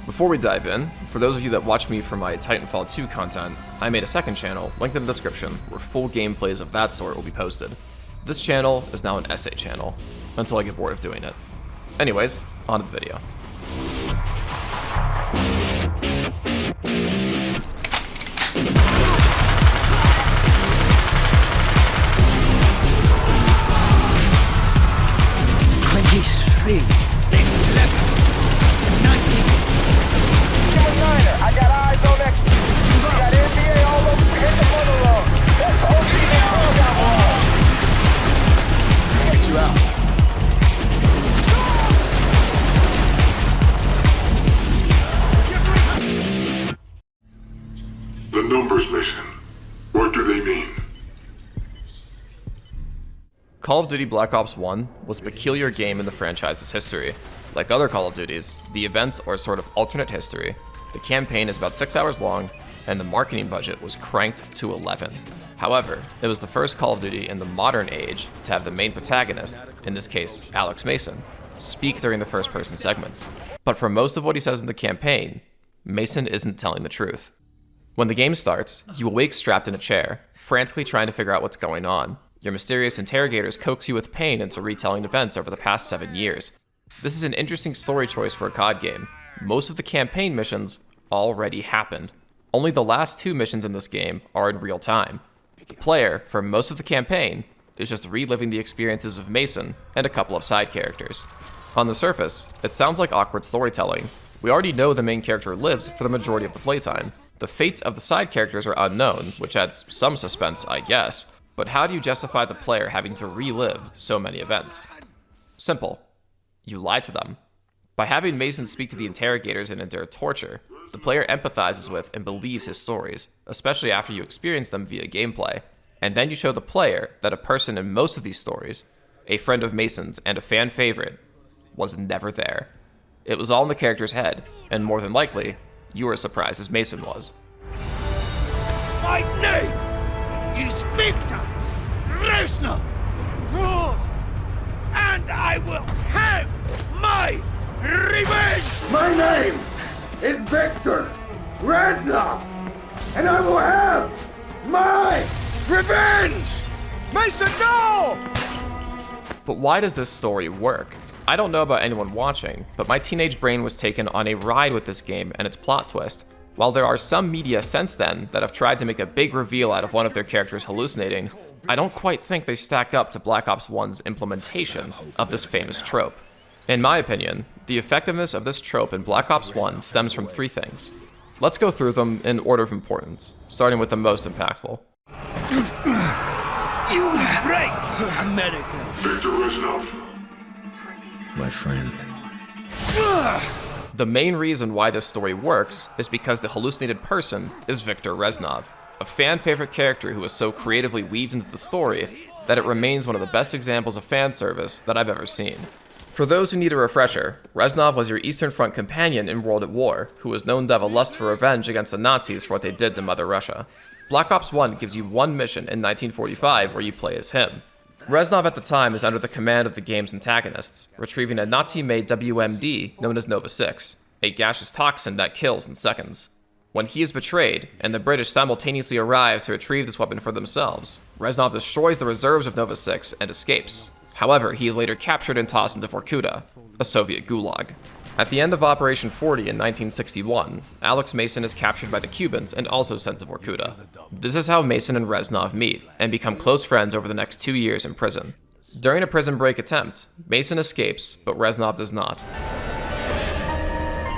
Before we dive in, for those of you that watch me for my Titanfall 2 content, I made a second channel, linked in the description, where full gameplays of that sort will be posted. This channel is now an essay channel, until I get bored of doing it. Anyways, on to the video. I got eyes on that. We got NBA all over. Hit the monologue. That's OG. Get you out. The numbers mission. What do they mean? Call of Duty Black Ops 1 was a peculiar game in the franchise's history. Like other Call of Duties, the events are sort of alternate history. The campaign is about 6 hours long, and the marketing budget was cranked to 11. However, it was the first Call of Duty in the modern age to have the main protagonist, in this case Alex Mason, speak during the first-person segments. But for most of what he says in the campaign, Mason isn't telling the truth. When the game starts, you awake strapped in a chair, frantically trying to figure out what's going on. Your mysterious interrogators coax you with pain into retelling events over the past 7 years. This is an interesting story choice for a COD game. Most of the campaign missions already happened. Only the last 2 missions in this game are in real time. The player, for most of the campaign, is just reliving the experiences of Mason and a couple of side characters. On the surface, it sounds like awkward storytelling. We already know the main character lives for the majority of the playtime. The fates of the side characters are unknown, which adds some suspense, I guess. But how do you justify the player having to relive so many events? Simple. You lie to them. By having Mason speak to the interrogators and endure torture, the player empathizes with and believes his stories, especially after you experience them via gameplay. And then you show the player that a person in most of these stories, a friend of Mason's and a fan favorite, was never there. It was all in the character's head, and more than likely, you were as surprised as Mason was. My name is Victor Reznov, and I will have my revenge! My name is Victor Reznov, and I will have my Revenge! Mason, no! But why does this story work? I don't know about anyone watching, but my teenage brain was taken on a ride with this game and its plot twist. While there are some media since then that have tried to make a big reveal out of one of their characters hallucinating, I don't quite think they stack up to Black Ops 1's implementation of this famous trope. In my opinion, the effectiveness of this trope in Black Ops 1 stems from 3 things. Let's go through them in order of importance, starting with the most impactful. You break America! Victor Reznov. My friend. The main reason why this story works is because the hallucinated person is Victor Reznov, a fan-favorite character who is so creatively weaved into the story that it remains one of the best examples of fan service that I've ever seen. For those who need a refresher, Reznov was your Eastern Front companion in World at War, who was known to have a lust for revenge against the Nazis for what they did to Mother Russia. Black Ops 1 gives you one mission in 1945 where you play as him. Reznov at the time is under the command of the game's antagonists, retrieving a Nazi-made WMD known as Nova 6, a gaseous toxin that kills in seconds. When he is betrayed, and the British simultaneously arrive to retrieve this weapon for themselves, Reznov destroys the reserves of Nova 6 and escapes. However, he is later captured and tossed into Vorkuta, a Soviet gulag. At the end of Operation 40 in 1961, Alex Mason is captured by the Cubans and also sent to Vorkuta. This is how Mason and Reznov meet, and become close friends over the next 2 years in prison. During a prison break attempt, Mason escapes, but Reznov does not.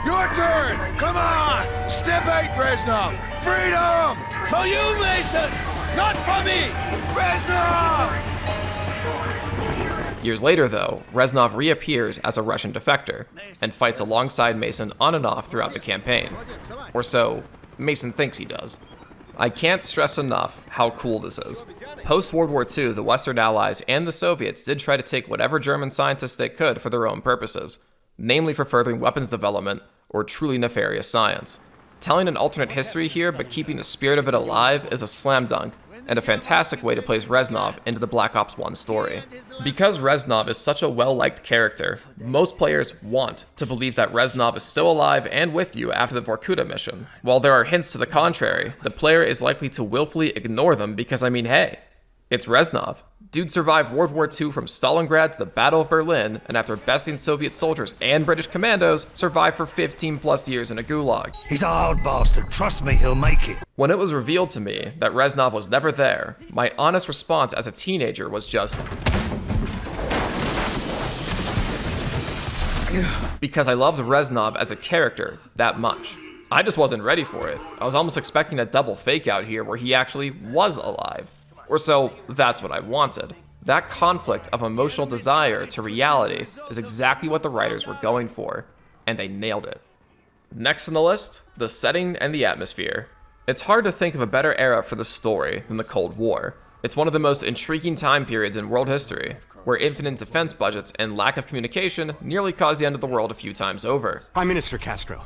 Your turn! Come on! Step 8, Reznov! Freedom! For you, Mason! Not for me! Reznov! Years later, though, Reznov reappears as a Russian defector, and fights alongside Mason on and off throughout the campaign. Or so, Mason thinks he does. I can't stress enough how cool this is. Post-World War II, the Western Allies and the Soviets did try to take whatever German scientists they could for their own purposes, namely for furthering weapons development or truly nefarious science. Telling an alternate history here but keeping the spirit of it alive is a slam dunk, and a fantastic way to place Reznov into the Black Ops 1 story. Because Reznov is such a well-liked character, most players want to believe that Reznov is still alive and with you after the Vorkuta mission. While there are hints to the contrary, the player is likely to willfully ignore them because, I mean, hey, it's Reznov. Dude survived World War II from Stalingrad to the Battle of Berlin, and after besting Soviet soldiers and British commandos, survived for 15 plus years in a gulag. He's a hard bastard. Trust me, he'll make it. When it was revealed to me that Reznov was never there, my honest response as a teenager was just, because I loved Reznov as a character that much. I just wasn't ready for it. I was almost expecting a double fake out here where he actually was alive. Or so, that's what I wanted. That conflict of emotional desire to reality is exactly what the writers were going for, and they nailed it. Next on the list, the setting and the atmosphere. It's hard to think of a better era for the story than the Cold War. It's one of the most intriguing time periods in world history, where infinite defense budgets and lack of communication nearly caused the end of the world a few times over. Prime Minister Castro,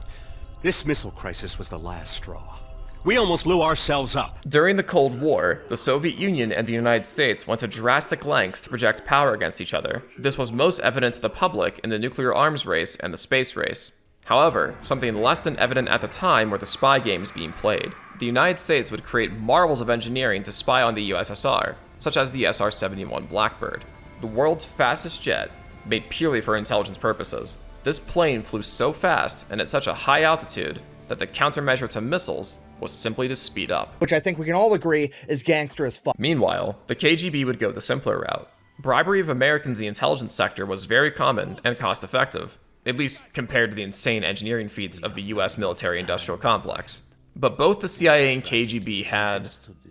this missile crisis was the last straw. We almost blew ourselves up. During the Cold War, the Soviet Union and the United States went to drastic lengths to project power against each other. This was most evident to the public in the nuclear arms race and the space race. However, something less than evident at the time were the spy games being played. The United States would create marvels of engineering to spy on the USSR, such as the SR-71 Blackbird, the world's fastest jet, made purely for intelligence purposes. This plane flew so fast and at such a high altitude that the countermeasure to missiles was simply to speed up. Which I think we can all agree is gangster as fuck. Meanwhile, the KGB would go the simpler route. Bribery of Americans in the intelligence sector was very common and cost-effective, at least compared to the insane engineering feats of the US military-industrial complex. But both the CIA and KGB had,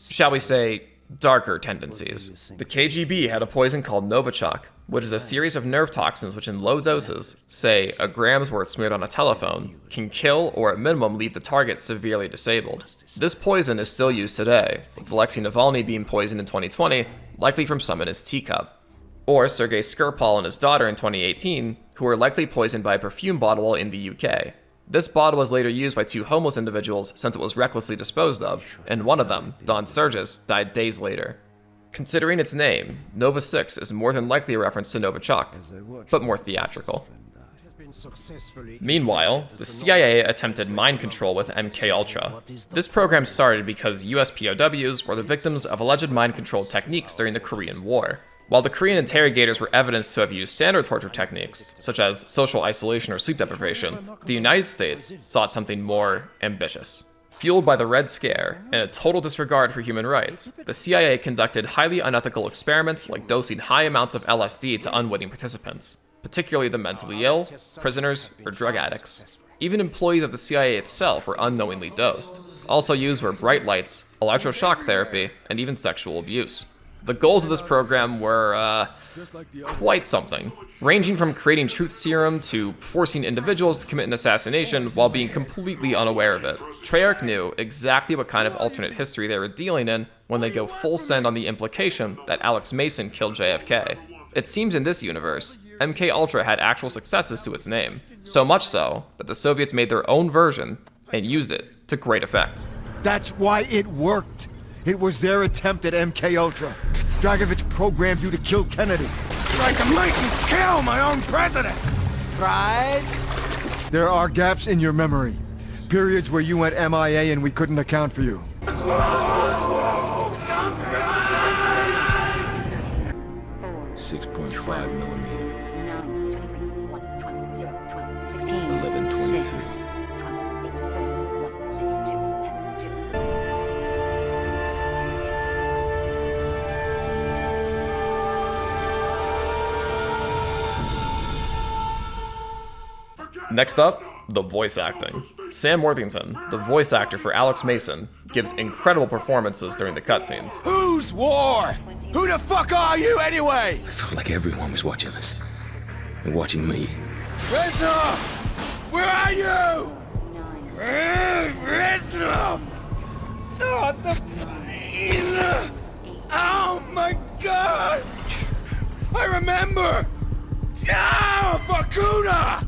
shall we say, darker tendencies. The KGB had a poison called Novichok, which is a series of nerve toxins which in low doses, say a gram's worth smeared on a telephone, can kill or at minimum leave the target severely disabled. This poison is still used today, with Alexei Navalny being poisoned in 2020, likely from some in his teacup. Or Sergei Skripal and his daughter in 2018, who were likely poisoned by a perfume bottle in the UK. This bottle was later used by two homeless individuals since it was recklessly disposed of, and one of them, Don Sturgis, died days later. Considering its name, Nova 6 is more than likely a reference to Novichok, but more theatrical. Meanwhile, the CIA attempted mind control with MKUltra. This program started because US POWs were the victims of alleged mind control techniques during the Korean War. While the Korean interrogators were evidenced to have used standard torture techniques, such as social isolation or sleep deprivation, the United States sought something more ambitious. Fueled by the Red Scare and a total disregard for human rights, the CIA conducted highly unethical experiments like dosing high amounts of LSD to unwitting participants, particularly the mentally ill, prisoners, or drug addicts. Even employees of the CIA itself were unknowingly dosed. Also used were bright lights, electroshock therapy, and even sexual abuse. The goals of this program were, quite something, ranging from creating truth serum to forcing individuals to commit an assassination while being completely unaware of it. Treyarch knew exactly what kind of alternate history they were dealing in when they go full send on the implication that Alex Mason killed JFK. It seems in this universe, MKUltra had actual successes to its name, so much so that the Soviets made their own version and used it to great effect. That's why it worked. It was their attempt at MKUltra. Dragovich programmed you to kill Kennedy. I can make you kill my own president! Right? There are gaps in your memory. Periods where you went MIA and we couldn't account for you. 6.5 millimeter. 16, 11:22. 6, 12, 8, 1, 6, 2, 10, 2. Next up, the voice acting. Sam Worthington, the voice actor for Alex Mason, gives incredible performances during the cutscenes. Whose war? Who the fuck are you anyway? I felt like everyone was watching us. And watching me. Reznov! Where are you? Reznov! Stop the plane! Oh my god! I remember! Ah, Vorkuta!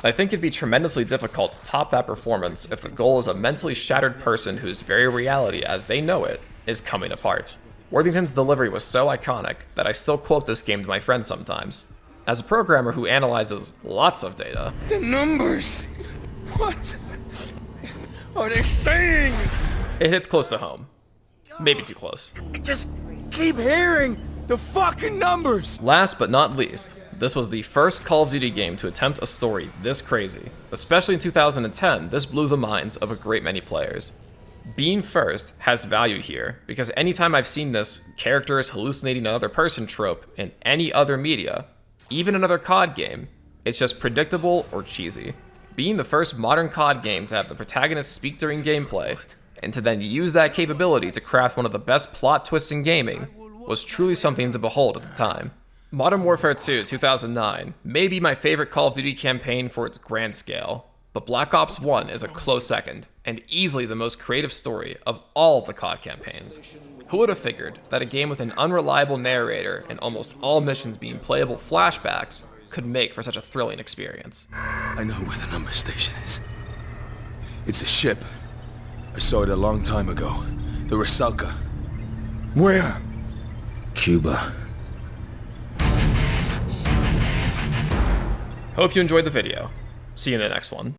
I think it'd be tremendously difficult to top that performance if the goal is a mentally shattered person whose very reality as they know it is coming apart. Worthington's delivery was so iconic that I still quote this game to my friends sometimes. As a programmer who analyzes lots of data, The numbers! What are they saying? it hits close to home. Maybe too close. Just keep hearing the fucking numbers! Last but not least, this was the first Call of Duty game to attempt a story this crazy. Especially in 2010, this blew the minds of a great many players. Being first has value here, because anytime I've seen this characters hallucinating another person trope in any other media, even another COD game, it's just predictable or cheesy. Being the first modern COD game to have the protagonist speak during gameplay, and to then use that capability to craft one of the best plot twists in gaming, was truly something to behold at the time. Modern Warfare 2 2009 may be my favorite Call of Duty campaign for its grand scale, but Black Ops 1 is a close second, and easily the most creative story of all the COD campaigns. Who would have figured that a game with an unreliable narrator and almost all missions being playable flashbacks could make for such a thrilling experience? I know where the number station is. It's a ship. I saw it a long time ago. The Rusalka. Where? Cuba. Hope you enjoyed the video. See you in the next one.